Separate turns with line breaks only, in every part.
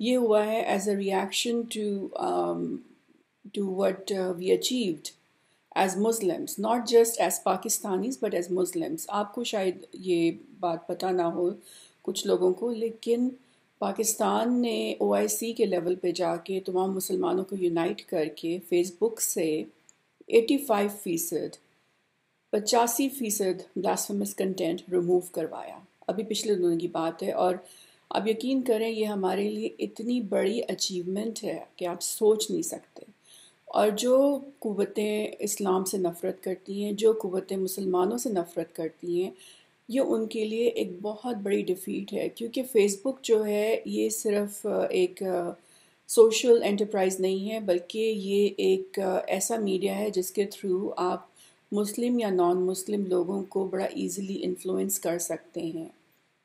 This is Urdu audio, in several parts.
یہ ہوا ہے as a reaction to what we achieved as Muslims, not just as Pakistanis but as Muslims. آپ کو شاید یہ بات پتہ نہ ہو کچھ لوگوں کو، لیکن پاکستان نے OIC کے لیول پہ جا کے تمام مسلمانوں کو یونائٹ کر کے فیس بک سے 85%، 85% بلاسفیمس کنٹینٹ ریموو کروایا. ابھی پچھلے دنوں کی بات ہے، اور آپ یقین کریں یہ ہمارے لیے اتنی بڑی اچیومنٹ ہے کہ آپ سوچ نہیں سکتے. اور جو قوتیں اسلام سے نفرت کرتی ہیں، جو قوتیں مسلمانوں سے نفرت کرتی ہیں، یہ ان کے لیے ایک بہت بڑی ڈیفیٹ ہے. کیونکہ فیس بک جو ہے یہ صرف ایک سوشل انٹرپرائز نہیں ہے، بلکہ یہ ایک ایسا میڈیا ہے جس کے تھرو آپ مسلم یا نان مسلم لوگوں کو بڑا ایزیلی انفلوئنس کر سکتے ہیں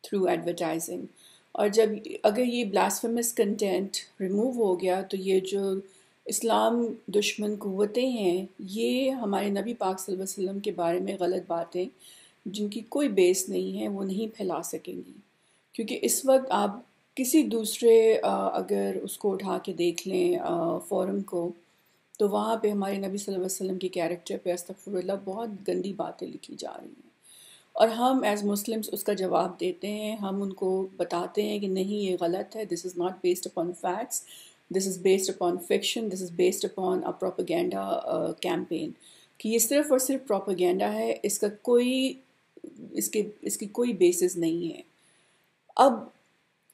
تھرو ایڈورٹائزنگ. اور جب اگر یہ بلاسفیمس کنٹینٹ ریموو ہو گیا تو یہ جو اسلام دشمن قوتیں ہیں، یہ ہمارے نبی پاک صلی اللہ علیہ وسلم کے بارے میں غلط باتیں جن کی کوئی بیس نہیں ہے وہ نہیں پھیلا سکیں گی. کیونکہ اس وقت آپ کسی دوسرے اگر اس کو اٹھا کے دیکھ لیں فورم کو، تو وہاں پہ ہمارے نبی صلی اللہ علیہ وسلم کے کیریکٹر پہ استغفر اللہ بہت گندی باتیں لکھی جا رہی ہیں. اور ہم ایز مسلمس اس کا جواب دیتے ہیں، ہم ان کو بتاتے ہیں کہ نہیں یہ غلط ہے، this is not based upon facts, this is based upon fiction, this is based upon a propaganda campaign. کہ یہ صرف اور صرف پروپیگینڈا ہے، اس کی کوئی بیسس نہیں ہے. اب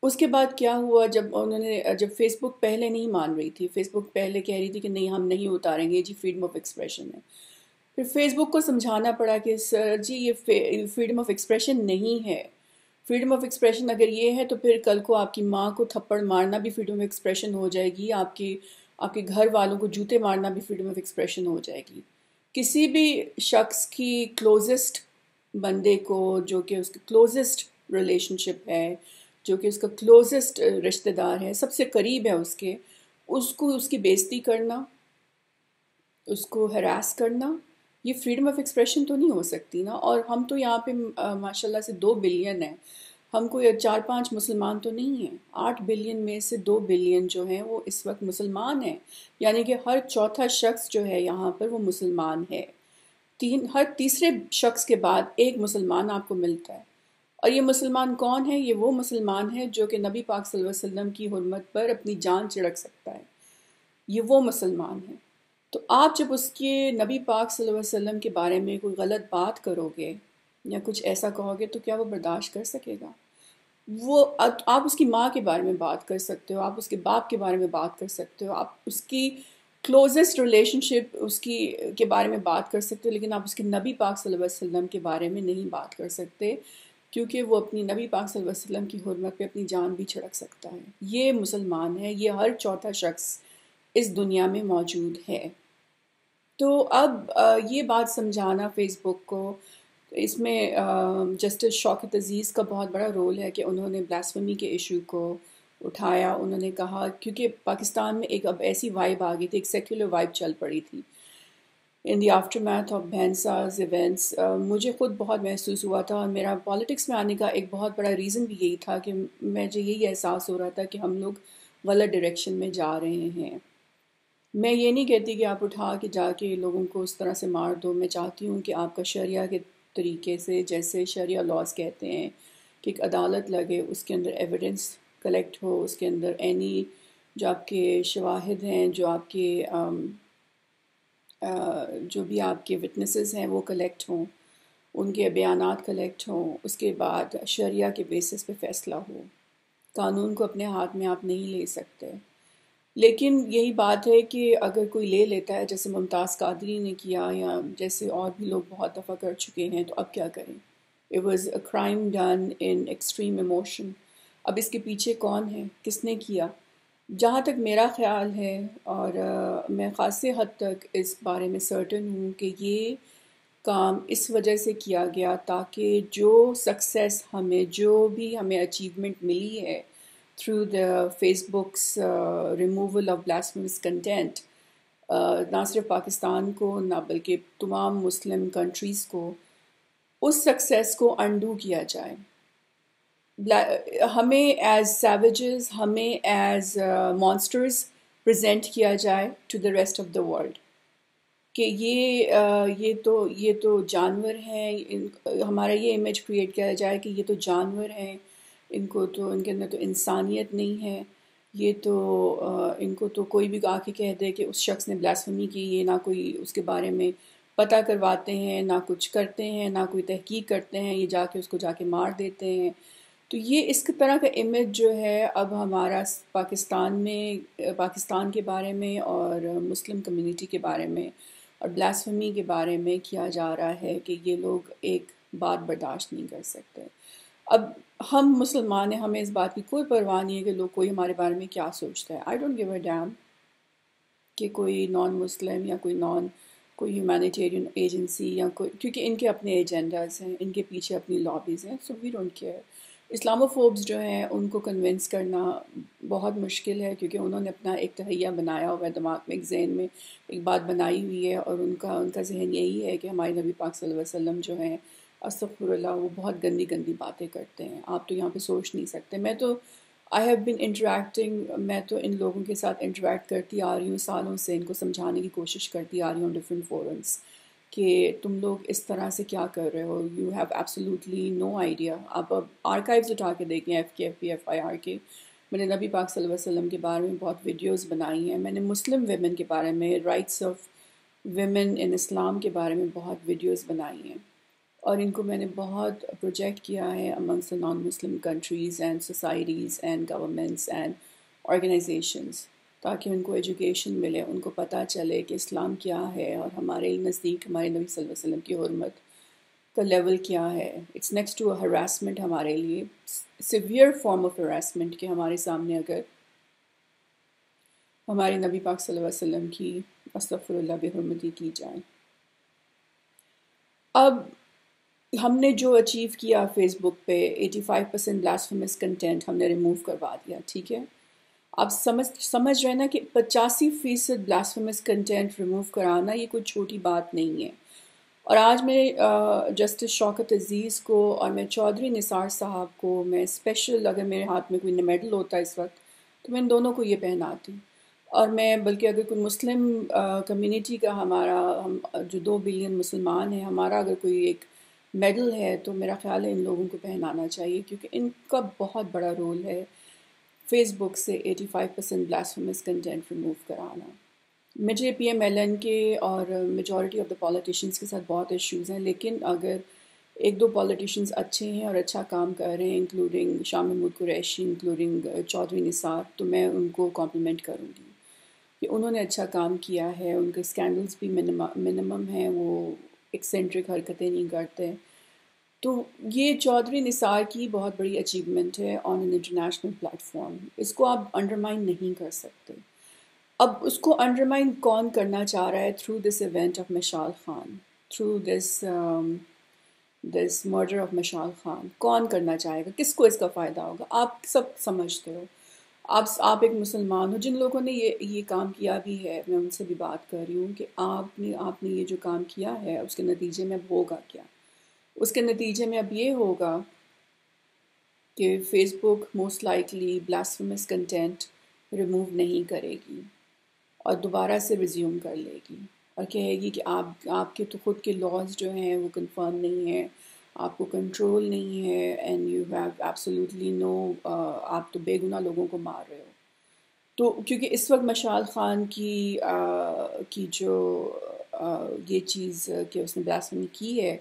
اس کے بعد کیا ہوا، جب فیس بک پہلے نہیں مان رہی تھی، فیس بک پہلے کہہ رہی تھی کہ نہیں ہم نہیں اتاریں گے جی، فریڈم آف ایکسپریشن ہے. پھر فیس بک کو سمجھانا پڑا کہ سر جی یہ فریڈم آف ایکسپریشن نہیں ہے. فریڈم آف ایکسپریشن اگر یہ ہے تو پھر کل کو آپ کی ماں کو تھپڑ مارنا بھی فریڈم آف ایکسپریشن ہو جائے گی، آپ کے گھر والوں کو جوتے مارنا بھی فریڈم آف ایکسپریشن ہو جائے گی. کسی بھی شخص کی کلوزسٹ بندے کو، جو کہ اس کے کلوزسٹ ریلیشن شپ ہے، جو کہ اس کا کلوزسٹ رشتہ دار ہے، سب سے قریب ہے اس کو اس کی بےزتی کرنا، اس کو ہراس کرنا، یہ فریڈم آف ایکسپریشن تو نہیں ہو سکتی نا. اور ہم تو یہاں پہ ماشاء اللہ سے 2 بلین ہیں، ہم کو 4-5 مسلمان تو نہیں ہیں. 8 بلین میں سے 2 بلین جو ہیں وہ اس وقت مسلمان ہیں، یعنی کہ ہر چوتھا شخص جو ہے یہاں پر وہ مسلمان ہے. ہر تیسرے شخص کے بعد ایک مسلمان آپ کو ملتا ہے. اور یہ مسلمان کون ہے؟ یہ وہ مسلمان ہے جو کہ نبی پاک صلی اللہ علیہ وسلم کی حرمت پر اپنی جان چھڑک سکتا ہے. یہ وہ مسلمان ہے. تو آپ جب اس کے نبی پاک صلی اللہ علیہ وسلم کے بارے میں کوئی غلط بات کرو گے یا کچھ ایسا کہو گے تو کیا وہ برداشت کر سکے گا؟ آپ اس کی ماں کے بارے میں بات کر سکتے ہو، آپ اس کے باپ کے بارے میں بات کر سکتے ہو، آپ اس کی کلوزسٹ ریلیشن شپ کے بارے میں بات کر سکتے ہو، لیکن آپ اس کے نبی پاک صلی اللہ علیہ وسلم کے بارے میں نہیں بات کر سکتے، کیونکہ وہ اپنی نبی پاک صلی اللہ علیہ وسلم کی حرمت پہ اپنی جان بھی چھڑک سکتا ہے. یہ مسلمان ہے، یہ ہر چوتھا شخص اس دنیا میں موجود ہے. تو اب یہ بات سمجھانا فیس بک کو، اس میں جسٹس شوکت عزیز کا بہت بڑا رول ہے کہ انہوں نے بلاسفیمی کے ایشو کو اٹھایا. انہوں نے کہا کیونکہ پاکستان میں ایک اب ایسی وائب آ گئی تھی، ایک سیکولر وائب چل پڑی تھی ان دی آفٹر میتھ آف بھینساز ایونٹس. مجھے خود بہت محسوس ہوا تھا، اور میرا پالیٹکس میں آنے کا ایک بہت بڑا ریزن بھی یہی تھا کہ مجھے یہی احساس ہو رہا تھا کہ ہم لوگ غلط ڈائریکشن میں جا رہے ہیں. میں یہ نہیں کہتی کہ آپ اٹھا کے جا کے لوگوں کو اس طرح سے مار دو. میں چاہتی ہوں کہ آپ کا شریعہ کے طریقے سے، جیسے شریعہ لاز کہتے ہیں کہ ایک عدالت لگے، اس کے اندر ایویڈنس کلیکٹ ہو، اس کے اندر جو آپ کے شواہد ہیں، جو بھی آپ کے وٹنسز ہیں وہ کلیکٹ ہوں، ان کے بیانات کلیکٹ ہوں، اس کے بعد شریعہ کے بیسس پہ فیصلہ ہو. قانون کو اپنے ہاتھ میں آپ نہیں لے سکتے. لیکن یہی بات ہے کہ اگر کوئی لے لیتا ہے، جیسے ممتاز قادری نے کیا یا جیسے اور بھی لوگ بہت دفعہ کر چکے ہیں، تو اب کیا کریں؟ It was a crime done in extreme emotion. اب اس کے پیچھے کون ہے؟ کس نے کیا؟ جہاں تک میرا خیال ہے، اور میں خاصی حد تک اس بارے میں سرٹن ہوں کہ یہ کام اس وجہ سے کیا گیا تاکہ جو سکسیس جو بھی ہمیں اچیومنٹ ملی ہے through the Facebook's removal of blasphemous content، نہ صرف پاکستان کو نہ بلکہ تمام مسلم کنٹریز کو اس سکسیس کو انڈو کیا جائے. ہمیں ایز سیویجز، ہمیں ایز مانسٹرز پریزنٹ کیا جائے to the rest of the world کہ یہ تو جانور ہیں، ہمارا یہ امیج کریٹ کیا جائے کہ یہ تو جانور ہیں، ان کے اندر تو انسانیت نہیں ہے، یہ تو ان کو تو کوئی بھی آ کے کہہ دے کہ اس شخص نے بلاسفمی کی، یہ نہ کوئی اس کے بارے میں پتہ کرواتے ہیں، نہ کچھ کرتے ہیں، نہ کوئی تحقیق کرتے ہیں، یہ جا کے اس کو جا کے مار دیتے ہیں۔ تو یہ اس طرح کا امیج جو ہے اب ہمارا پاکستان میں، پاکستان کے بارے میں اور مسلم کمیونٹی کے بارے میں اور بلاسفمی کے بارے میں کیا جا رہا ہے کہ یہ لوگ ایک بات برداشت نہیں کر سکتے۔ اب ہم مسلمان ہیں، ہمیں اس بات کی کوئی پرواہ نہیں ہے کہ لوگ کوئی ہمارے بارے میں کیا سوچتا ہے۔ I don't give a damn کہ کوئی نان مسلم یا کوئی ہیومینیٹیرین ایجنسی یا کوئی، کیونکہ ان کے اپنے ایجنڈاز ہیں، ان کے پیچھے اپنی لابیز ہیں، سو وی ڈونٹ کیئر۔ اسلاموفوبز جو ہیں ان کو کنونس کرنا بہت مشکل ہے، کیونکہ انہوں نے اپنا ایک تہیہ بنایا ہوا ہے، دماغ میں ایک ذہن میں ایک بات بنائی ہوئی ہے، اور ان کا ذہن یہی ہے کہ ہمارے نبی پاک صلی اللہ علیہ وسلم جو ہیں استغفر اللہ، وہ بہت گندی گندی باتیں کرتے ہیں، آپ تو یہاں پہ سوچ نہیں سکتے۔ میں تو آئی ہیو بن انٹریکٹنگ، میں تو ان لوگوں کے ساتھ انٹریکٹ کرتی آ رہی ہوں سالوں سے، ان کو سمجھانے کی کوشش کرتی آ رہی ہوں ڈفرینٹ فورمس کہ تم لوگ اس طرح سے کیا کر رہے ہو، you have absolutely no idea. آپ اب آرکائیوز اٹھا کے دیکھیں، ایف کے، F P, F I R کے، میں نے نبی پاک صلی اللہ علیہ وسلم کے بارے میں بہت ویڈیوز بنائی ہیں، میں نے مسلم ویمن کے بارے میں، رائٹس آف ویمن ان اسلام کے بارے میں بہت ویڈیوز بنائی ہیں، اور ان کو میں نے بہت پروجیکٹ کیا ہے amongst non Muslim countries and societies and governments and organisations, تاکہ ان کو ایجوکیشن ملے، ان کو پتہ چلے کہ اسلام کیا ہے، اور ہمارے نزدیک ہمارے نبی صلی اللہ علیہ وسلم کی حرمت کا لیول کیا ہے۔ اٹس نیکسٹ ٹو ہراسمنٹ ہمارے لیے، سیویئر فارم آف ہراسمنٹ کہ ہمارے سامنے اگر ہمارے نبی پاک صلی اللہ علیہ وسلم کی استغفر اللہ بے حرمتی کی جائے۔ اب ہم نے جو اچیو کیا فیس بک پہ 85% بلاسفیمس کنٹینٹ ہم نے ریموو کروا دیا، ٹھیک ہے؟ آپ سمجھ رہے ہیں نا کہ 85% بلاسفیمس کنٹینٹ ریموو کرانا یہ کوئی چھوٹی بات نہیں ہے۔ اور آج میں جسٹس شوکت عزیز کو اور میں چودھری نثار صاحب کو میں اسپیشل، اگر میرے ہاتھ میں کوئی میڈل ہوتا اس وقت تو میں ان دونوں کو یہ پہناتی، اور میں بلکہ اگر کوئی مسلم کمیونٹی کا ہم جو 2 بلین مسلمان ہیں، ہمارا اگر کوئی ایک میڈل ہے تو میرا خیال ہے ان لوگوں کو پہنانا چاہیے، کیونکہ ان کا بہت بڑا رول ہے فیس بک سے 85% بلاسفیمس کنٹینٹ ریموو کرانا۔ مجھے پی ایم ایل این کے اور میجورٹی آف دا پولیٹیشینس کے ساتھ بہت ایشوز ہیں، لیکن اگر ایک دو پولیٹیشینس اچھے ہیں اور اچھا کام کر رہے ہیں، انکلوڈنگ شاہ محمود قریشی، انکلوڈنگ چودھری نثار، تو میں ان کو کمپلیمنٹ کروں گی کہ انہوں نے اچھا کام کیا ہے، ان کے اسکینڈلز بھی منیمم ہیں، وہ ایکسینٹرک حرکتیں نہیں کرتے۔ تو یہ چودھری نثار کی بہت بڑی اچیومنٹ ہے آن این انٹرنیشنل پلیٹ فارم، اس کو آپ انڈرمائن نہیں کر سکتے۔ اب اس کو انڈرمائن کون کرنا چاہ رہا ہے؟ Through this event of Mashal Khan, through this murder of Mashal Khan, کون کرنا چاہے گا؟ کس کو اس کا فائدہ ہوگا؟ آپ سب سمجھتے ہو، آپ ایک مسلمان ہو، جن لوگوں نے یہ کام کیا بھی ہے، میں ان سے بھی بات کر رہی ہوں کہ آپ نے یہ جو کام کیا ہے اس کے نتیجے میں اب ہوگا کیا؟ اس کے نتیجے میں اب یہ ہوگا کہ فیس بک موسٹ لائکلی بلاسفیمس کنٹینٹ ریموو نہیں کرے گی اور دوبارہ سے ریزیوم کر لے گی، اور کہے گی کہ آپ کے تو خود کے لاز جو ہیں وہ کنفرم نہیں ہیں، آپ کو کنٹرول نہیں ہے، اینڈ یو ہیو ایبسلیوٹلی نو، آپ تو بے گناہ لوگوں کو مار رہے ہو۔ تو کیونکہ اس وقت مشال خان کی جو یہ چیز کہ اس نے بلاسفیمی کی ہے،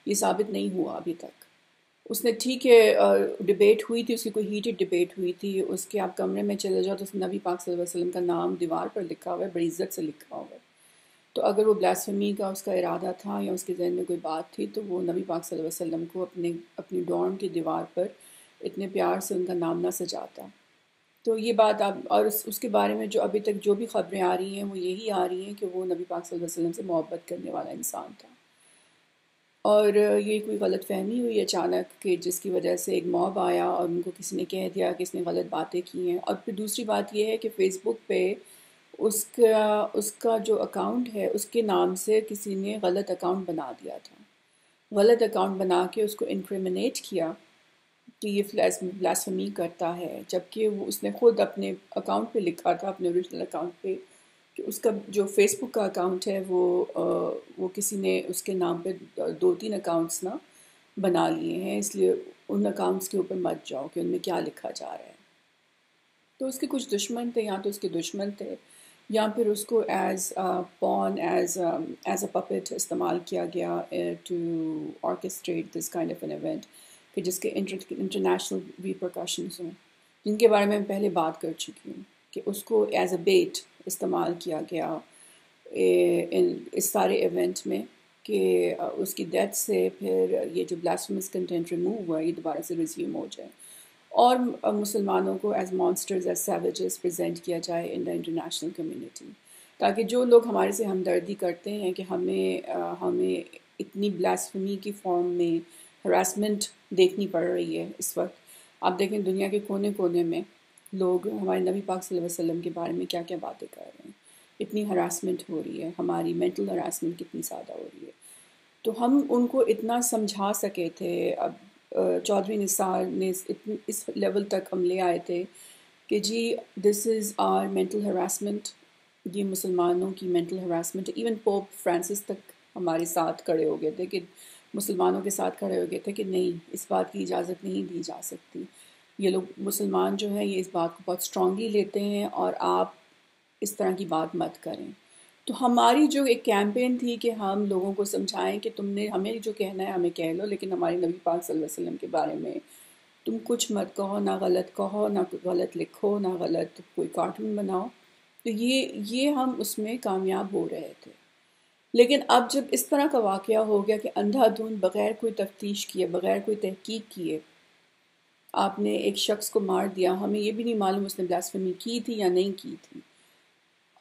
یہ ثابت نہیں ہوا ابھی تک۔ اس نے ٹھیک ہے ڈبیٹ ہوئی تھی، اس کی کوئی ہیٹڈ ڈبیٹ ہوئی تھی، اس کے آپ کمرے میں چلے جاؤ تو اس میں نبی پاک صلی اللہ علیہ وسلم کا نام دیوار پر لکھا ہوا ہے، بڑی عزت سے لکھا ہوا ہے۔ تو اگر وہ بلاسفیمی کا اس کا ارادہ تھا یا اس کے ذہن میں کوئی بات تھی تو وہ نبی پاک صلی اللہ علیہ وسلم کو اپنی ڈورم کی دیوار پر اتنے پیار سے ان کا نام نہ سجاتا۔ تو یہ بات آپ، اور اس کے بارے میں جو ابھی تک جو بھی خبریں آ رہی ہیں وہ یہی آ رہی ہیں کہ وہ نبی پاک صلی اللہ علیہ وسلم سے محبت کرنے والا انسان تھا، اور یہ کوئی غلط فہمی ہوئی اچانک کہ جس کی وجہ سے ایک موب آیا اور ان کو کسی نے کہہ دیا کہ اس نے غلط باتیں کی ہیں۔ اور پھر دوسری بات یہ ہے کہ فیس بک پہ اس کا جو اکاؤنٹ ہے اس کے نام سے کسی نے غلط اکاؤنٹ بنا دیا تھا، غلط اکاؤنٹ بنا کے اس کو انکریمنیٹ کیا کہ یہ بلاسفمی کرتا ہے، جبکہ اس نے خود اپنے اکاؤنٹ پہ لکھا تھا، اپنے اوریجنل اکاؤنٹ پہ، کہ اس کا جو فیس بک کا اکاؤنٹ ہے وہ کسی نے اس کے نام پہ 2-3 اکاؤنٹس نا بنا لیے ہیں، اس لیے ان اکاؤنٹس کے اوپر مت جاؤ کہ ان میں کیا لکھا جا رہا ہے۔ تو اس کے کچھ دشمن تھے، یا تو اس کے دشمن تھے، یا پھر اس کو as pawn, as a puppet استعمال کیا گیا to orchestrate this kind of an event, کہ جس کے انٹرنیشنل ریپرکاشنز ہوں، جن کے بارے میں پہلے بات کر چکی ہوں، کہ اس کو ایز اے بیٹ استعمال کیا گیا اس سارے ایونٹ میں، کہ اس کی ڈیتھ سے پھر یہ جو بلاسفیمس کنٹینٹ ریموو ہوا ہے یہ دوبارہ سے ریزیوم ہو جائے، اور مسلمانوں کو ایز مانسٹرز، ایز سیویجز پریزنٹ کیا جائے ان دا انٹرنیشنل کمیونٹی، تاکہ جو لوگ ہمارے سے ہمدردی کرتے ہیں کہ ہمیں اتنی بلاسفیمی کی فارم میں ہراسمنٹ دیکھنی پڑ رہی ہے اس وقت۔ آپ دیکھیں دنیا کے کونے کونے میں لوگ ہمارے نبی پاک صلی اللہ علیہ وسلم کے بارے میں کیا کیا باتیں کر رہے ہیں، اتنی ہراسمنٹ ہو رہی ہے، ہماری مینٹل ہراسمنٹ کتنی زیادہ ہو رہی ہے۔ تو ہم ان کو اتنا سمجھا سکے تھے، اب چودھری نثار نے اس لیول تک ہم لے آئے تھے کہ جی this is our mental harassment, یہ مسلمانوں کی mental harassment. Even Pope Francis تک ہمارے ساتھ کھڑے ہو گئے تھے، کہ مسلمانوں کے ساتھ کھڑے ہو گئے تھے کہ نہیں، اس بات کی اجازت نہیں دی جا سکتی، یہ لوگ مسلمان جو ہیں یہ اس بات کو بہت اسٹرانگلی لیتے ہیں، اور آپ اس طرح کی بات مت کریں۔ تو ہماری جو ایک کیمپین تھی کہ ہم لوگوں کو سمجھائیں کہ تم نے ہمیں جو کہنا ہے ہمیں کہہ لو، لیکن ہمارے نبی پاک صلی اللہ علیہ وسلم کے بارے میں تم کچھ مت کہو، نہ غلط لکھو، نہ غلط کوئی کارٹون بناؤ۔ تو یہ ہم اس میں کامیاب ہو رہے تھے۔ لیکن اب جب اس طرح کا واقعہ ہو گیا کہ اندھا دھند بغیر کوئی تفتیش کیے، بغیر کوئی تحقیق کیے آپ نے ایک شخص کو مار دیا، ہمیں یہ بھی نہیں معلوم اس نے بلاسفیمی کی تھی یا نہیں کی تھی،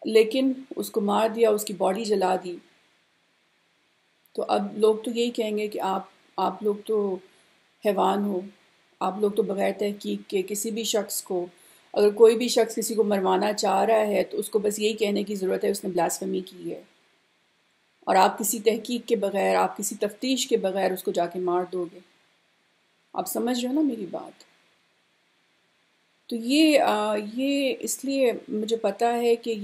لیکن اس کو مار دیا، اس کی باڈی جلا دی، تو اب لوگ تو یہی کہیں گے کہ آپ لوگ تو حیوان ہو، آپ لوگ تو بغیر تحقیق کے کسی بھی شخص کو، اگر کوئی بھی شخص کسی کو مروانا چاہ رہا ہے تو اس کو بس یہی کہنے کی ضرورت ہے اس نے بلاسفیمی کی ہے، اور آپ کسی تحقیق کے بغیر، آپ کسی تفتیش کے بغیر اس کو جا کے مار دو گے۔ آپ سمجھ رہے ہو نا میری بات؟ تو یہ اس لیے مجھے پتہ ہے کہ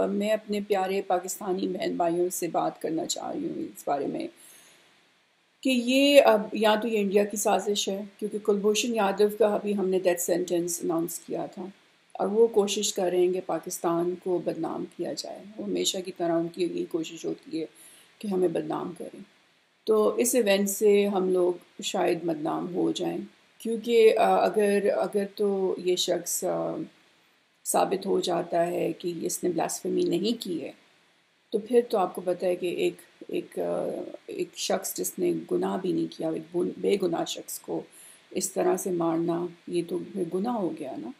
میں اپنے پیارے پاکستانی بہن بھائیوں سے بات کرنا چاہ رہی ہوں اس بارے میں، کہ یہ اب یا تو یہ انڈیا کی سازش ہے، کیونکہ کلبھوشن یادو کا ابھی ہم نے ڈیتھ سینٹنس اناؤنس کیا تھا، اور وہ کوشش کر رہے ہیں کہ پاکستان کو بدنام کیا جائے، وہ ہمیشہ کی طرح ان کی یہی کوشش ہوتی ہے کہ ہمیں بدنام کریں۔ تو اس ایونٹ سے ہم لوگ شاید بدنام ہو جائیں، کیونکہ اگر تو یہ شخص ثابت ہو جاتا ہے کہ اس نے بلاسفیمی نہیں کی ہے، تو پھر تو آپ کو پتہ ہے کہ ایک شخص جس نے گناہ بھی نہیں کیا، ایک بے گناہ شخص کو اس طرح سے مارنا، یہ تو پھر گناہ ہو گیا نا۔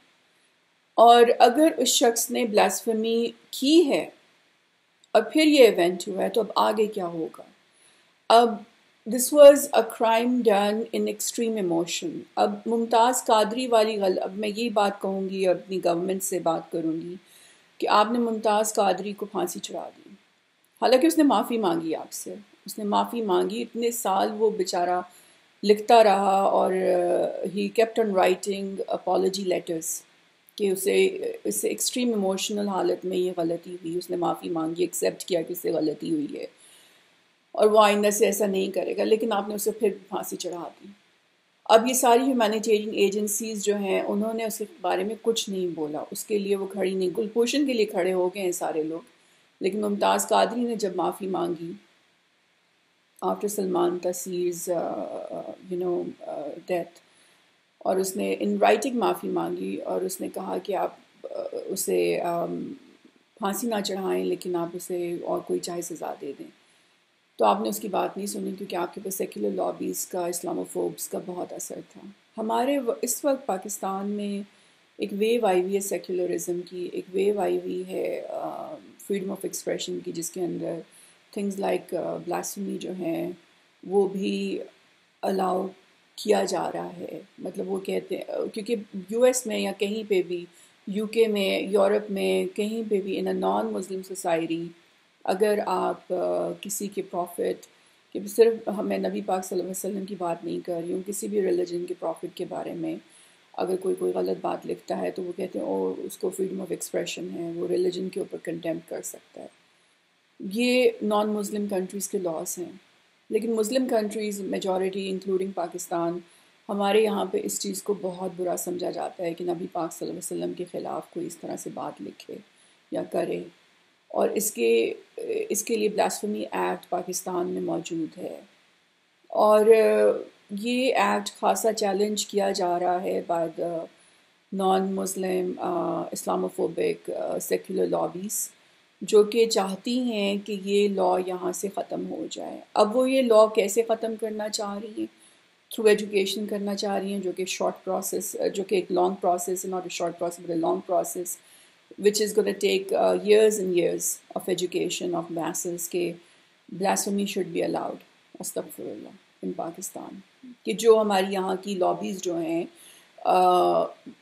اور اگر اس شخص نے بلاسفیمی کی ہے اور پھر یہ ایونٹ ہوا ہے، تو اب آگے کیا ہوگا؟ اب this was a crime done in extreme emotion. اب ممتاز قادری والی اب میں یہ بات کہوں گی، اپنی گورنمنٹ سے بات کروں گی کہ آپ نے ممتاز قادری کو پھانسی چڑھا دی، حالانکہ اس نے معافی مانگی آپ سے، اس نے معافی مانگی، اتنے سال وہ بیچارہ لکھتا رہا، اور he kept on writing apology letters, کہ اسے ایکسٹریم ایموشنل حالت میں یہ غلطی ہوئی، اس نے معافی مانگی، ایکسیپٹ کیا کہ اس سے غلطی ہوئی ہے اور وہ آئندہ سے ایسا نہیں کرے گا، لیکن آپ نے اسے پھر پھانسی چڑھا دی۔ اب یہ ساری ہیومینیٹیرین ایجنسیز جو ہیں انہوں نے اس کے بارے میں کچھ نہیں بولا، اس کے لیے وہ کھڑی نہیں، گلبھوشن کے لیے کھڑے ہو گئے ہیں سارے لوگ، لیکن ممتاز قادری نے جب معافی مانگی آفٹر سلمان تسیر's ڈیتھ، اور اس نے ان رائٹنگ معافی مانگی، اور اس نے کہا کہ آپ اسے پھانسی نہ چڑھائیں، لیکن آپ اسے اور کوئی چاہے سزا دے دیں، تو آپ نے اس کی بات نہیں سنی، کیونکہ آپ کے پاس سیکولر لابیز کا، اسلاموفوبس کا بہت اثر تھا۔ ہمارے اس وقت پاکستان میں ایک ویو آئی ہوئی ہے سیکولرزم کی، ایک ویو آئی ہوئی ہے فریڈم آف ایکسپریشن کی، جس کے اندر تھنگز لائک بلاسفیمی جو ہیں وہ بھی الاؤ کیا جا رہا ہے، مطلب وہ کہتے ہیں، کیونکہ یو ایس میں یا کہیں پہ بھی، یو کے میں، یورپ میں، کہیں پہ بھی ان اے نان مسلم سوسائٹی، اگر آپ کسی کے پروفٹ کہ صرف ہمیں نبی پاک صلی اللہ علیہ وسلم کی بات نہیں کر رہی ہوں، کسی بھی ریلیجن کے پروفٹ کے بارے میں اگر کوئی غلط بات لکھتا ہے تو وہ کہتے ہیں او اس کو فریڈم آف ایکسپریشن ہے، وہ ریلیجن کے اوپر کنٹیمپٹ کر سکتا ہے. یہ نان مسلم کنٹریز کے لاس ہیں. لیکن مسلم کنٹریز میجورٹی انکلوڈنگ پاکستان، ہمارے یہاں پہ اس چیز کو بہت برا سمجھا جاتا ہے کہ نبی پاک صلی اللہ علیہ وسلم کے خلاف کوئی اس طرح سے بات لکھے یا کرے. اور اس کے لیے بلاسفمی ایکٹ پاکستان میں موجود ہے، اور یہ ایکٹ خاصا چیلنج کیا جا رہا ہے by the naan Muslim Islamophobic secular lobbies, جو کہ چاہتی ہیں کہ یہ لا یہاں سے ختم ہو جائے. اب وہ یہ لا کیسے ختم کرنا چاہ رہی ہیں؟ تھرو ایجوکیشن کرنا چاہ رہی ہیں، جو کہ شارٹ پروسیس، جو کہ ایک long process, not a short process but a long process which is going to take years and years of education of masses کہ blasphemy should be allowed استغفراللہ in Pakistan. کہ جو ہماری یہاں کی لابیز جو ہیں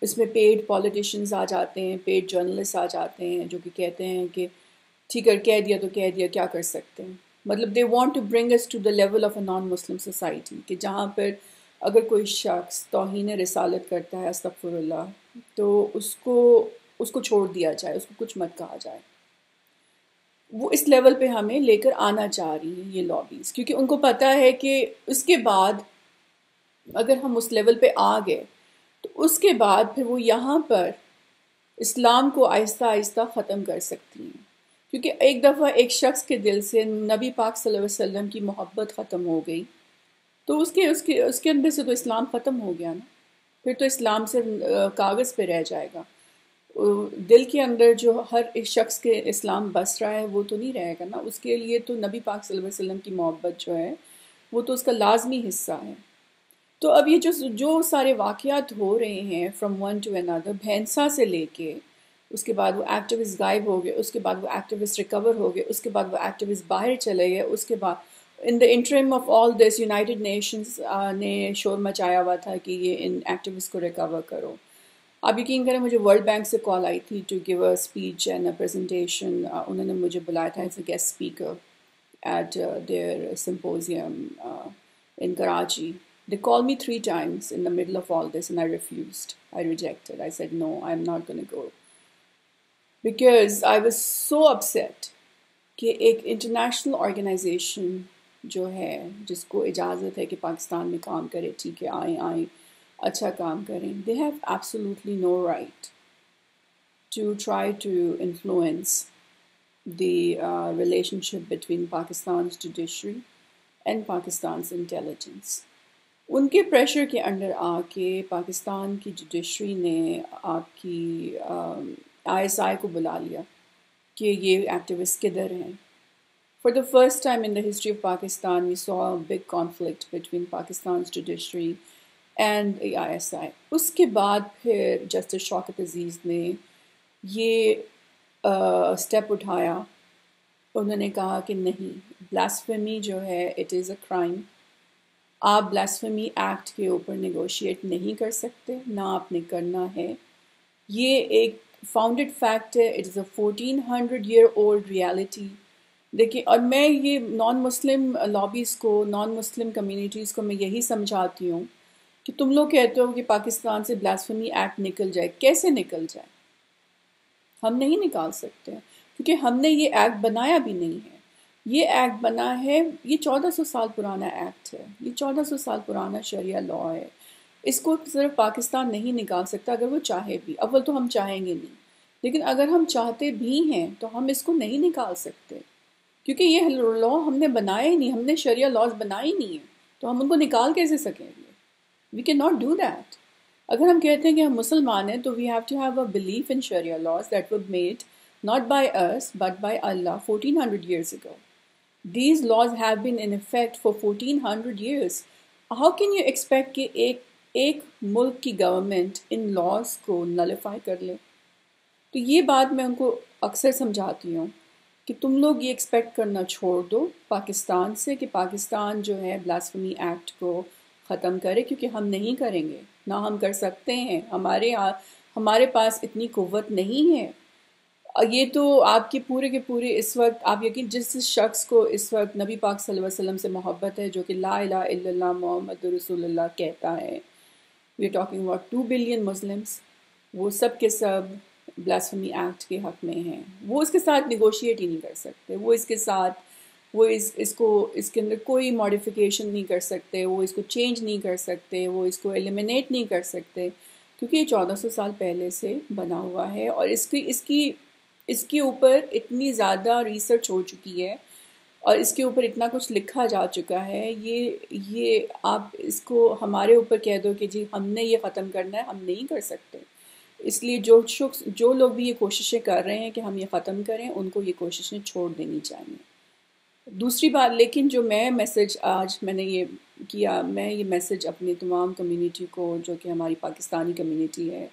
اس میں پیڈ پولیٹیشینز آ جاتے ہیں، پیڈ جرنلسٹ آ جاتے ہیں جو کہ کہتے ہیں کہ ٹھیک ہے کہہ دیا تو کہہ دیا، کیا کر سکتے ہیں. مطلب they want to bring us to the level of a non-Muslim society کہ جہاں پر اگر کوئی شخص توہین رسالت کرتا ہے استغفراللہ تو اس کو چھوڑ دیا جائے، اس کو کچھ مت کہا جائے. وہ اس لیول پہ ہمیں لے کر آنا چاہ رہی ہیں یہ لابیز، کیونکہ ان کو پتہ ہے کہ اس کے بعد اگر ہم اس لیول پہ آ گئے تو اس کے بعد پھر وہ یہاں پر اسلام کو آہستہ آہستہ ختم کر سکتی ہیں. کیونکہ ایک دفعہ ایک شخص کے دل سے نبی پاک صلی اللہ علیہ وسلم کی محبت ختم ہو گئی تو اس کے اندر سے تو اسلام ختم ہو گیا نا. پھر تو اسلام سے کاغذ پہ رہ جائے گا، دل کے اندر جو ہر ایک شخص کے اسلام بس رہا ہے وہ تو نہیں رہے گا نا. اس کے لیے تو نبی پاک صلی اللہ علیہ وسلم کی محبت جو ہے وہ تو اس کا لازمی حصہ ہے. تو اب یہ جو سارے واقعات ہو رہے ہیں فرام ون ٹو another، بھینسا سے لے کے اس کے بعد وہ ایکٹیوسٹ غائب ہو گئے، اس کے بعد وہ ایکٹیوسٹ ریکور ہو گئے، اس کے بعد وہ ایکٹیوسٹ باہر چلے گئے، اس کے بعد in the interim of all this United Nations نے شور مچایا ہوا تھا کہ یہ ان ایکٹیوسٹ کو ریکور کرو. آپ یقین کریں مجھے ورلڈ بینک سے کال آئی تھی to give a speech and a presentation. انہوں نے مجھے بلایا تھا as a guest speaker at their symposium in Karachi. They called me 3 times in the middle of all this and I refused. I rejected. I said, no, I'm not going to go. Because I was so upset کہ ایک انٹرنیشنل آرگنائزیشن جو ہے جس کو اجازت ہے کہ پاکستان میں کام کرے، ٹھیک ہے آئیں اچھا کام کریں، they have absolutely no right to try to influence the relationship between Pakistan's judiciary and Pakistan's intelligence. ان کے پریشر کے انڈر آ کے پاکستان کی جوڈیشری نے آپ کی ISI کو بلا لیا کہ یہ ایکٹیوسٹ کدھر ہیں. For the first time in the history of Pakistan we saw a big conflict between Pakistan's judiciary and ISI. اس کے بعد پھر جسٹس شوکت عزیز نے یہ اسٹیپ اٹھایا. انہوں نے کہا کہ نہیں، بلاسفیمی جو ہے اٹ از اے کرائم. آپ بلاسفیمی ایکٹ کے اوپر نیگوشیٹ نہیں کر سکتے، نہ آپ نے کرنا ہے. یہ ایک فاؤنڈیڈ فیکٹ ہے، it is a 1400 year old reality. دیکھیں، اور میں یہ نان مسلم لابیز کو، نان مسلم کمیونٹیز کو میں یہی سمجھاتی ہوں کہ تم لوگ کہتے ہو کہ پاکستان سے بلاسفیمی ایکٹ نکل جائے. کیسے نکل جائے؟ ہم نہیں نکال سکتے کیونکہ ہم نے یہ ایکٹ بنایا بھی نہیں ہے. یہ ایکٹ بنا ہے، یہ 1400 سال پرانا ایکٹ ہے، یہ 1400 سال پرانا شریعہ لاء ہے. اس کو صرف پاکستان نہیں نکال سکتا اگر وہ چاہے بھی. اول تو ہم چاہیں گے نہیں، لیکن اگر ہم چاہتے بھی ہیں تو ہم اس کو نہیں نکال سکتے کیونکہ یہ لاء ہم نے بنایا ہی نہیں، ہم نے شریعہ لاز بنائے ہی نہیں ہیں، تو ہم ان کو نکال کیسے سکیں گے؟ We can not do that. اگر ہم کہتے ہیں کہ ہم مسلمان ہیں تو we have to have a belief in شریعہ laws that were made not by us but by Allah 1400 years ago. These laws have been in effect for 1400 years. How can you expect کہ ایک ملک کی گورنمنٹ ان لاز کو نلیفائی کر لے؟ تو یہ بات میں ان کو اکثر سمجھاتی ہوں کہ تم لوگ یہ ایکسپیکٹ کرنا چھوڑ دو پاکستان سے کہ پاکستان جو ہے بلاسفیمی ایکٹ کو ختم کرے، کیونکہ ہم نہیں کریں گے، نہ ہم کر سکتے ہیں. ہمارے پاس اتنی قوت نہیں ہے. یہ تو آپ کے پورے اس وقت آپ یقین جس شخص کو اس وقت نبی پاک صلی اللہ علیہ وسلم سے محبت ہے، جو کہ لا الہ الا اللہ محمد رسول اللہ کہتا ہے، we are talking about 2 billion Muslims, وہ سب کے سب بلاسفمی ایکٹ کے حق میں ہیں. وہ اس کے ساتھ نیگوشیٹ ہی نہیں کر سکتے، وہ اس کے ساتھ وہ اس کو اس کے اندر کوئی ماڈیفیکیشن نہیں کر سکتے، وہ اس کو چینج نہیں کر سکتے، وہ اس کو ایلیمنیٹ نہیں کر سکتے، کیونکہ یہ 1400 سال پہلے سے بنا ہوا ہے. اور اس کے اوپر اتنی زیادہ ریسرچ ہو چکی ہے اور اس کے اوپر اتنا کچھ لکھا جا چکا ہے. یہ آپ اس کو ہمارے اوپر کہہ دو کہ جی ہم نے یہ ختم کرنا ہے، ہم نہیں کر سکتے. اس لیے جو لوگ بھی یہ کوششیں کر رہے ہیں کہ ہم یہ ختم کریں، ان کو یہ کوششیں چھوڑ دینی چاہیے. دوسری بات لیکن جو میں میسج آج میں نے یہ کیا، میں یہ میسج اپنی تمام کمیونٹی کو، جو کہ ہماری پاکستانی کمیونٹی ہے،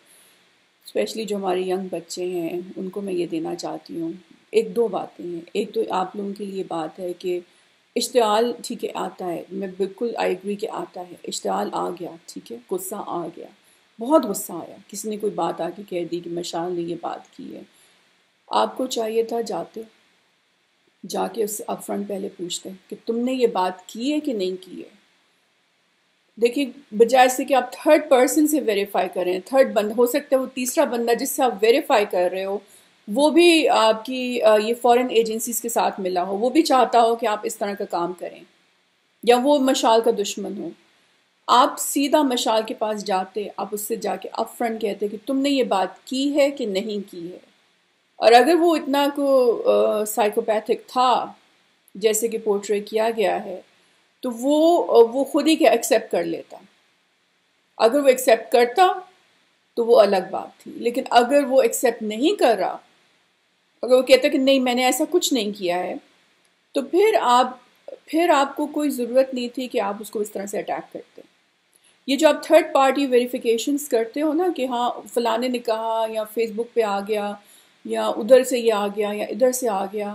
اسپیشلی جو ہمارے ینگ بچے ہیں، ان کو میں یہ دینا چاہتی ہوں. ایک دو باتیں ہیں. ایک تو آپ لوگوں کے لیے بات ہے کہ اشتعال ٹھیک ہے آتا ہے، میں بالکل آئی ایگری کہ آتا ہے، اشتعال آ گیا، ٹھیک ہے، غصہ آ گیا، بہت غصہ آیا، کسی نے کوئی بات آ کے کہہ دی کہ مشال نے یہ بات کی ہے. آپ کو چاہیے تھا جا کے اس سے اپ فرنٹ پہلے پوچھتے کہ تم نے یہ بات کی ہے کہ نہیں کی ہے. دیکھیے بجائے سے کہ آپ تھرڈ پرسن سے ویریفائی کریں، تھرڈ بند ہو سکتا ہے وہ تیسرا بندہ جس سے آپ ویریفائی کر رہے ہو وہ بھی آپ کی یہ فورن ایجنسیز کے ساتھ ملا ہو، وہ بھی چاہتا ہو کہ آپ اس طرح کا کام کریں، یا وہ مشال کا دشمن ہو. آپ سیدھا مشال کے پاس جاتے، آپ اس سے جا کے اپ فرنٹ کہتے کہ تم نے یہ بات کی ہے کہ نہیں کی ہے. اور اگر وہ اتنا کو سائیکوپیتھک تھا جیسے کہ پورٹری کیا گیا ہے، تو وہ خود ہی کہ ایکسیپٹ کر لیتا. اگر وہ ایکسیپٹ کرتا تو وہ الگ بات تھی، لیکن اگر وہ ایکسیپٹ نہیں کر رہا، اگر وہ کہتا کہ نہیں میں نے ایسا کچھ نہیں کیا ہے، تو پھر آپ کو کوئی ضرورت نہیں تھی کہ آپ اس کو اس طرح سے اٹیک کرتے. یہ جو آپ تھرڈ پارٹی ویریفیکیشنز کرتے ہو نا کہ ہاں فلانے نے کہا، یا فیس بک پہ آ گیا، یا ادھر سے یہ آ گیا، یا ادھر سے آ گیا،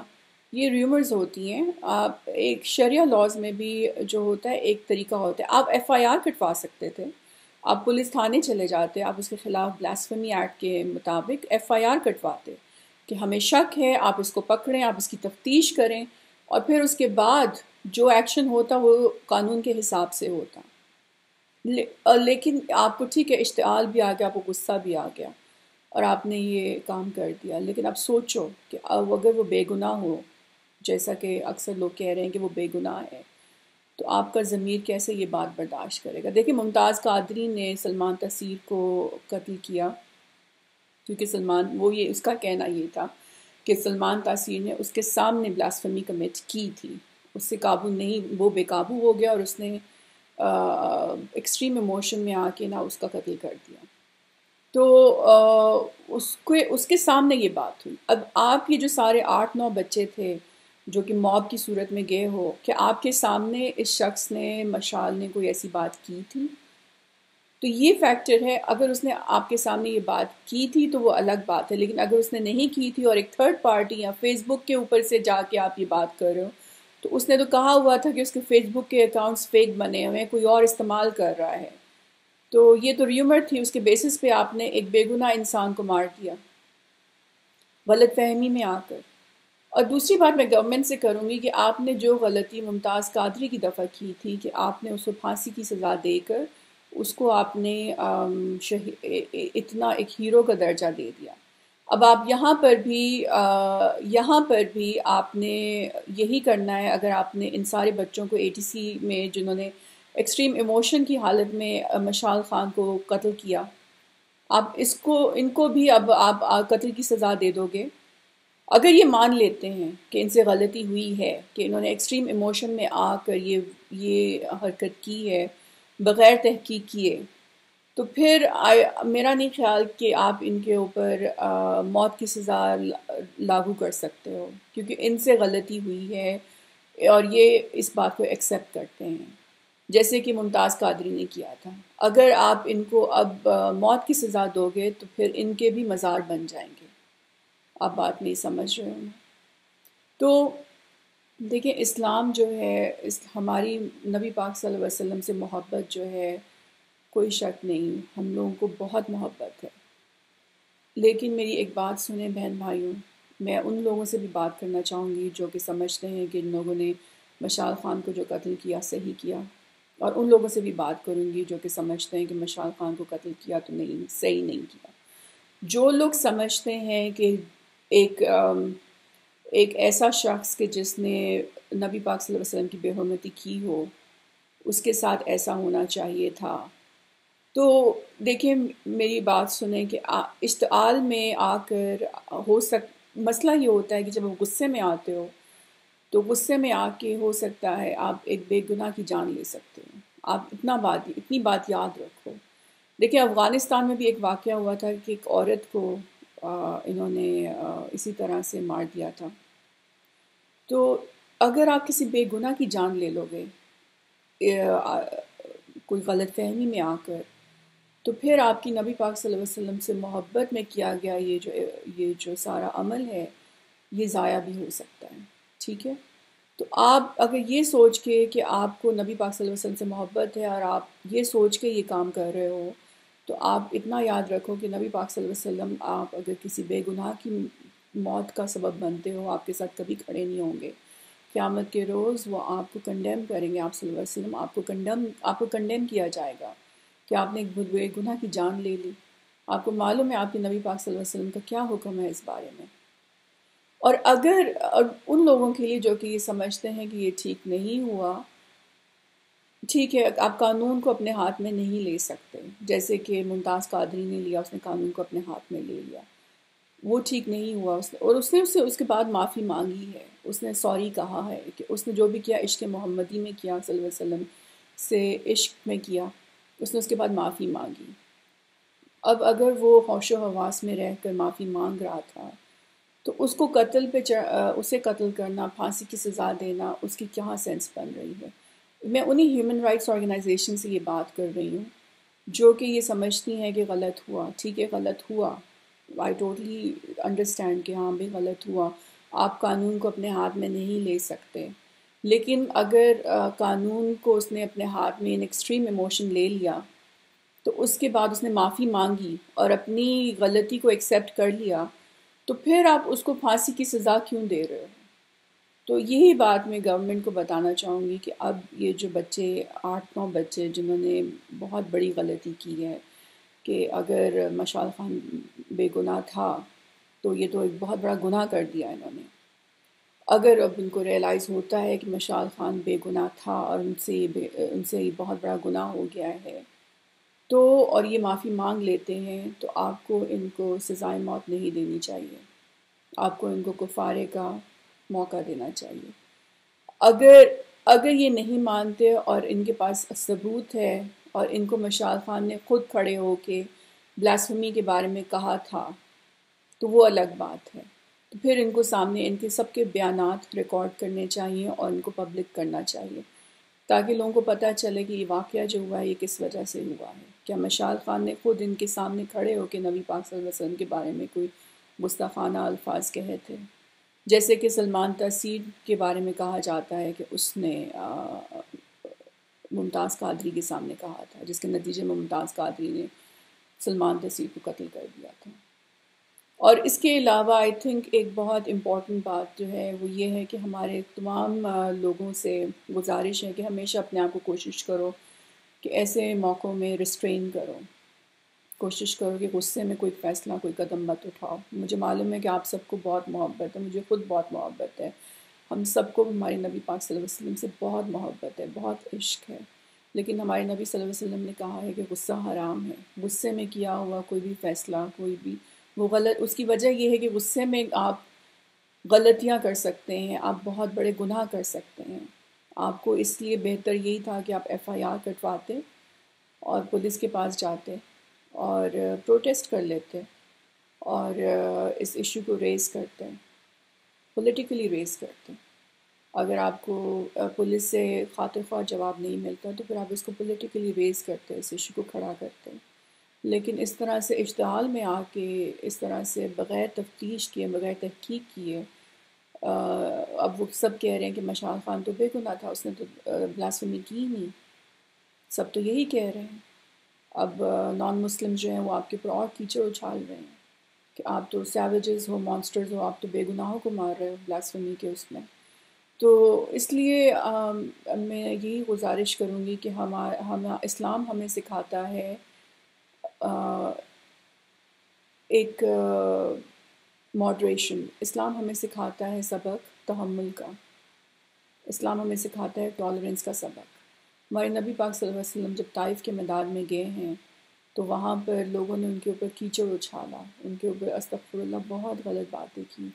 یہ ریومرز ہوتی ہیں. آپ ایک شریعہ لاز میں بھی جو ہوتا ہے ایک طریقہ ہوتا ہے. آپ ایف آئی آر کٹوا سکتے تھے، آپ پولیس تھانے چلے جاتے، آپ اس کے خلاف بلاسفیمی ایکٹ کے مطابق ایف آئی آر کٹواتے کہ ہمیں شک ہے، آپ اس کو پکڑیں، آپ اس کی تفتیش کریں، اور پھر اس کے بعد جو ایکشن ہوتا وہ قانون کے حساب سے ہوتا. لیکن آپ کو ٹھیک ہے اشتعال بھی آ گیا، آپ کو غصہ بھی آ گیا اور آپ نے یہ کام کر دیا. لیکن اب سوچو کہ اب اگر وہ بے گناہ ہو، جیسا کہ اکثر لوگ کہہ رہے ہیں کہ وہ بے گناہ ہے، تو آپ کا ضمیر کیسے یہ بات برداشت کرے گا؟ دیکھیں ممتاز قادری نے سلمان تاثیر کو قتل کیا کیونکہ اس کا کہنا یہ تھا کہ سلمان تاثیر نے اس کے سامنے بلاسفیمی کمٹ کی تھی، اس سے قابو نہیں، وہ بے قابو ہو گیا اور اس نے ایکسٹریم ایموشن میں آ کے اس کا قتل کر دیا. تو اس کے سامنے یہ بات ہوئی. اب آپ یہ جو سارے 8-9 بچے تھے جو کہ موب کی صورت میں گئے ہو، کہ آپ کے سامنے اس شخص نے، مشال نے، کوئی ایسی بات کی تھی؟ تو یہ فیکٹر ہے. اگر اس نے آپ کے سامنے یہ بات کی تھی تو وہ الگ بات ہے، لیکن اگر اس نے نہیں کی تھی اور ایک تھرڈ پارٹی یا فیس بک کے اوپر سے جا کے آپ یہ بات کر رہے ہو، تو اس نے تو کہا ہوا تھا کہ اس کے فیس بک کے اکاؤنٹس فیک بنے ہوئے ہیں، کوئی اور استعمال کر رہا ہے. تو یہ تو ریومر تھی، اس کے بیسس پہ آپ نے ایک بے گناہ انسان کو مار دیا غلط فہمی میں آ کر. اور دوسری بات میں گورنمنٹ سے کروں گی کہ آپ نے جو غلطی ممتاز قادری کی دفعہ کی تھی کہ آپ نے اس کو پھانسی کی سزا دے کر اس کو آپ نے اتنا ایک ہیرو کا درجہ دے دیا. اب آپ یہاں پر بھی آپ نے یہی کرنا ہے. اگر آپ نے ان سارے بچوں کو ATC میں جنہوں نے ایکسٹریم ایموشن کی حالت میں مشال خان کو قتل کیا، آپ ان کو بھی اب آپ قتل کی سزا دے دو گے. اگر یہ مان لیتے ہیں کہ ان سے غلطی ہوئی ہے، کہ انہوں نے ایکسٹریم ایموشن میں آ کر یہ حرکت کی ہے بغیر تحقیق کیے، تو پھر میرا نہیں خیال کہ آپ ان کے اوپر موت کی سزا لاگو کر سکتے ہو، کیونکہ ان سے غلطی ہوئی ہے اور یہ اس بات کو ایکسیپٹ کرتے ہیں جیسے کہ ممتاز قادری نے کیا تھا. اگر آپ ان کو اب موت کی سزا دو گے تو پھر ان کے بھی مزار بن جائیں گے. آپ بات نہیں سمجھ رہے ہوں. تو دیکھیں اسلام جو ہے، ہماری نبی پاک صلی اللہ علیہ وسلم سے محبت جو ہے، کوئی شک نہیں، ہم لوگوں کو بہت محبت ہے. لیکن میری ایک بات سنیں بہن بھائیوں، میں ان لوگوں سے بھی بات کرنا چاہوں گی جو کہ سمجھتے ہیں کہ ان لوگوں نے مشال خان کو جو قتل کیا صحیح کیا، اور ان لوگوں سے بھی بات کروں گی جو کہ سمجھتے ہیں کہ مشال خان کو قتل کیا تو نہیں، صحیح نہیں کیا۔ جو لوگ سمجھتے ہیں کہ ایک ایک ایسا شخص کہ جس نے نبی پاک صلی اللہ علیہ وسلم کی بے حرمتی کی ہو، اس کے ساتھ ایسا ہونا چاہیے تھا، تو دیکھیں میری بات سنیں کہ اشتعال میں آ کر مسئلہ یہ ہوتا ہے کہ جب آپ غصے میں آتے ہو تو غصے میں آ کے ہو سکتا ہے آپ ایک بے گناہ کی جان لے سکتے ہو۔ آپ اتنی بات یاد رکھو۔ دیکھیں افغانستان میں بھی ایک واقعہ ہوا تھا کہ ایک عورت کو انہوں نے اسی طرح سے مار دیا تھا۔ تو اگر آپ کسی بے گناہ کی جان لے لو گے کوئی غلط فہمی میں آ کر، تو پھر آپ کی نبی پاک صلی اللہ علیہ وسلم سے محبت میں کیا گیا یہ جو سارا عمل ہے یہ ضائع بھی ہو سکتا ہے، ٹھیک ہے؟ تو آپ اگر یہ سوچ کے کہ آپ کو نبی پاک صلی اللہ علیہ وسلم سے محبت ہے اور آپ یہ سوچ کے یہ کام کر رہے ہو، تو آپ اتنا یاد رکھو کہ نبی پاک صلی اللہ علیہ وسلم آپ اگر کسی بے گناہ کی موت کا سبب بنتے ہو، آپ کے ساتھ کبھی کھڑے نہیں ہوں گے۔ قیامت کے روز وہ آپ کو کنڈیم کریں گے، آپ صلی اللہ علیہ وسلم آپ کو کنڈیم کیا جائے گا کہ آپ نے ایک بے گناہ کی جان لے لی۔ آپ کو معلوم ہے آپ کے نبی پاک صلی اللہ علیہ وسلم کا کیا حکم ہے اس بارے میں۔ اور ان لوگوں کے لیے جو کہ یہ سمجھتے ہیں کہ یہ ٹھیک نہیں ہوا، ٹھیک ہے آپ قانون کو اپنے ہاتھ میں نہیں لے سکتے، جیسے کہ ممتاز قادری نے لیا، اس نے قانون کو اپنے ہاتھ میں لے لیا، وہ ٹھیک نہیں ہوا۔ اور اس نے اس کے بعد معافی مانگی ہے، اس نے سوری کہا ہے کہ اس نے جو بھی کیا عشق محمدی میں کیا، صلی اللہ علیہ وسلم سے عشق میں کیا، اس نے اس کے بعد معافی مانگی۔ اب اگر وہ ہوش و حواس میں رہ کر معافی مانگ رہا تھا تو اس کو اسے قتل کرنا، پھانسی کی سزا دینا، اس کی کیا سینس بن رہی ہے؟ میں انہی ہیومن رائٹس آرگنائزیشن سے یہ بات کر رہی ہوں جو کہ یہ سمجھتی ہیں کہ غلط ہوا، ٹھیک ہے غلط ہوا، آئی ٹوٹلی انڈرسٹینڈ کہ ہاں بھی غلط ہوا، آپ قانون کو اپنے ہاتھ میں نہیں لے سکتے، لیکن اگر قانون کو اس نے اپنے ہاتھ میں ان ایکسٹریم ایموشن لے لیا تو اس کے بعد اس نے معافی مانگی اور اپنی غلطی کو ایکسیپٹ کر لیا، تو پھر آپ اس کو پھانسی کی سزا کیوں دے رہے ہو؟ تو یہی بات میں گورنمنٹ کو بتانا چاہوں گی کہ اب یہ جو بچے 8-9 بچے جنہوں نے بہت بڑی غلطی کی ہے کہ اگر مشال خان بے گناہ تھا تو یہ تو ایک بہت بڑا گناہ کر دیا انہوں نے۔ اگر اب ان کو ریئلائز ہوتا ہے کہ مشال خان بے گناہ تھا اور ان سے یہ بہت بڑا گناہ ہو گیا ہے تو اور یہ معافی مانگ لیتے ہیں، تو آپ کو ان کو سزائے موت نہیں دینی چاہیے، آپ کو ان کو کفارے کا موقع دینا چاہیے۔ اگر یہ نہیں مانتے اور ان کے پاس ثبوت ہے اور ان کو مشال خان نے خود کھڑے ہو کے بلاسفیمی کے بارے میں کہا تھا تو وہ الگ بات ہے، تو پھر ان کو سامنے ان کے سب کے بیانات ریکارڈ کرنے چاہیے اور ان کو پبلک کرنا چاہیے تاکہ لوگوں کو پتہ چلے کہ یہ واقعہ جو ہوا ہے یہ کس وجہ سے ہوا ہے۔ کیا مشال خان نے خود ان کے سامنے کھڑے ہو کے نبی پاک صلی اللہ علیہ وسلم کے بارے میں کوئی گستاخانہ الفاظ کہے تھے؟ جیسے کہ سلمان تحصیل کے بارے میں کہا جاتا ہے کہ اس نے ممتاز قادری کے سامنے کہا تھا، جس کے نتیجے میں ممتاز قادری نے سلمان تحصیل کو قتل کر دیا تھا۔ اور اس کے علاوہ آئی تھنک ایک بہت امپورٹنٹ بات جو ہے وہ یہ ہے کہ ہمارے تمام لوگوں سے گزارش ہے کہ ہمیشہ اپنے آپ کو کوشش کرو کہ ایسے موقعوں میں ریسٹرین کرو، کوشش کرو کہ غصے میں کوئی فیصلہ کوئی قدم مت اٹھاؤ۔ مجھے معلوم ہے کہ آپ سب کو بہت محبت ہے، مجھے خود بہت محبت ہے، ہم سب کو ہمارے نبی پاک صلی اللہ علیہ وسلم سے بہت محبت ہے، بہت عشق ہے، لیکن ہمارے نبی صلی اللہ علیہ وسلم نے کہا ہے کہ غصہ حرام ہے۔ غصے میں کیا ہوا کوئی بھی فیصلہ کوئی بھی وہ غلط، اس کی وجہ یہ ہے کہ غصے میں آپ غلطیاں کر سکتے ہیں، آپ بہت بڑے گناہ کر سکتے ہیں۔ آپ کو اس لیے بہتر یہی تھا کہ آپ FIR کٹواتے اور پولیس کے پاس جاتے اور پروٹیسٹ کر لیتے اور اس ایشو کو ریز کرتے، پولیٹیکلی ریز کرتے۔ اگر آپ کو پولیس سے خاطر خواہ جواب نہیں ملتا تو پھر آپ اس کو پولیٹیکلی ریز کرتے، اس ایشو کو کھڑا کرتے، لیکن اس طرح سے اشتعال میں آ کے اس طرح سے بغیر تفتیش کیے بغیر تحقیق کیے اب وہ سب کہہ رہے ہیں کہ مشال خان تو بے گناہ تھا، اس نے تو بلاسفیمی کی ہی نہیں، سب تو یہی کہہ رہے ہیں۔ اب نان مسلم جو ہیں وہ آپ کے اوپر اور کیچڑ اچھال رہے ہیں۔ کہ آپ تو سیویجز ہو، مانسٹرز ہو، آپ تو بے گناہوں کو مار رہے ہو بلاسفیمی کے اس میں. تو اس لیے میں یہی گزارش کروں گی کہ اسلام ہمیں سکھاتا ہے ایک ماڈریشن. اسلام ہمیں سکھاتا ہے سبق تحمل کا. اسلام ہمیں سکھاتا ہے ٹالرنس کا سبق. ہمارے نبی پاک صلی اللہ علیہ وسلم جب طائف کے میدان میں گئے ہیں تو وہاں پر لوگوں نے ان کے اوپر کیچڑ اچھالا، ان کے اوپر استغفر اللہ بہت غلط باتیں کی.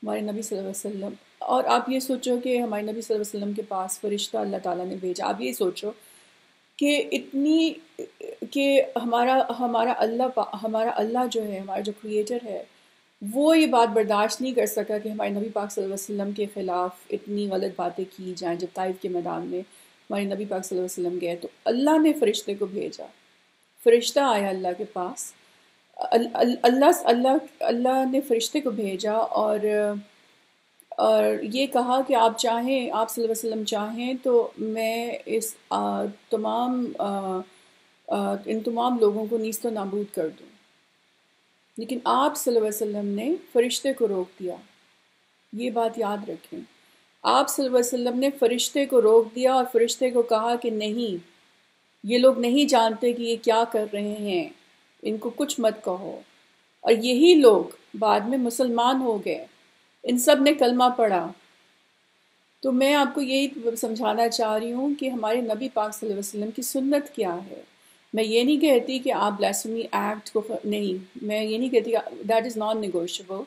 ہمارے نبی صلی اللہ علیہ وسلم، اور آپ یہ سوچو کہ ہمارے نبی صلی اللہ علیہ وسلم کے پاس فرشتہ اللہ تعالیٰ نے بھیجا. آپ یہ سوچو کہ اتنی کہ ہمارا اللہ جو ہے، ہمارا جو کریٹر ہے، وہ یہ بات برداشت نہیں کر سکا کہ ہمارے نبی پاک صلی اللہ علیہ وسلم کے خلاف اتنی غلط باتیں کی جائیں. جب طائف کے میدان میں ہمارے نبی پاک صلی اللہ علیہ وسلم گئے تو اللہ نے فرشتے کو بھیجا. فرشتہ آیا اللہ کے پاس، اللہ نے فرشتے کو بھیجا اور یہ کہا کہ آپ چاہیں، آپ صلی اللہ علیہ وسلم چاہیں تو میں ان تمام لوگوں کو نیست و نابود کر دوں. لیکن آپ صلی اللہ علیہ وسلم نے فرشتے کو روک دیا. یہ بات یاد رکھیں، آپ صلی اللہ علیہ وسلم نے فرشتے کو روک دیا اور فرشتے کو کہا کہ نہیں، یہ لوگ نہیں جانتے کہ یہ کیا کر رہے ہیں، ان کو کچھ مت کہو. اور یہی لوگ بعد میں مسلمان ہو گئے، ان سب نے کلمہ پڑھا. تو میں آپ کو یہی سمجھانا چاہ رہی ہوں کہ ہمارے نبی پاک صلی اللہ علیہ وسلم کی سنت کیا ہے. میں یہ نہیں کہتی کہ آپ بلاسفیمی ایکٹ کو نہیں، میں یہ نہیں کہتی دیٹ از نان نیگوشیبل.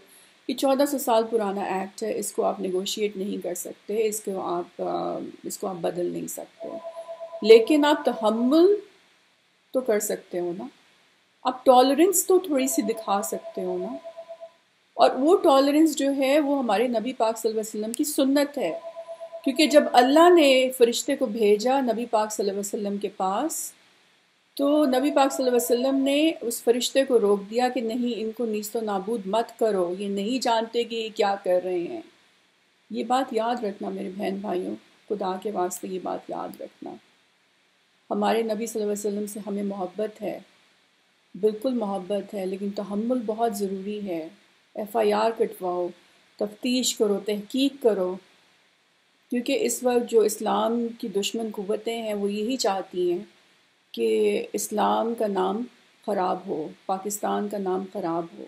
یہ 1400 سال پرانا ایکٹ ہے، اس کو آپ نیگوشیٹ نہیں کر سکتے، اس کو آپ بدل نہیں سکتے. لیکن آپ تحمل تو کر سکتے ہو نا، آپ ٹالرنس تو تھوڑی سی دکھا سکتے ہو نا. اور وہ ٹالرنس جو ہے وہ ہمارے نبی پاک صلی اللہ علیہ وسلم کی سنت ہے. کیونکہ جب اللہ نے فرشتے کو بھیجا نبی پاک صلی اللہ علیہ وسلم کے پاس تو نبی پاک صلی اللہ علیہ وسلم نے اس فرشتے کو روک دیا کہ نہیں، ان کو نیست و نابود مت کرو، یہ نہیں جانتے کہ یہ کیا کر رہے ہیں. یہ بات یاد رکھنا میرے بہن بھائیوں، خدا کے واسطے یہ بات یاد رکھنا. ہمارے نبی صلی اللہ علیہ وسلم سے ہمیں محبت ہے، بالکل محبت ہے، لیکن تحمل بہت ضروری ہے. FIR کٹواؤ، تفتیش کرو، تحقیق کرو. کیونکہ اس وقت جو اسلام کی دشمن قوتیں ہیں وہ یہی چاہتی ہیں کہ اسلام کا نام خراب ہو، پاکستان کا نام خراب ہو.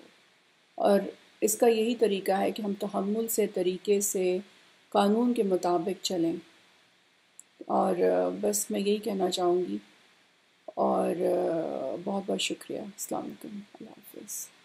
اور اس کا یہی طریقہ ہے کہ ہم تحمل سے، طریقے سے، قانون کے مطابق چلیں. اور بس میں یہی کہنا چاہوں گی. اور بہت بہت شکریہ. السلام علیکم. اللہ حافظ.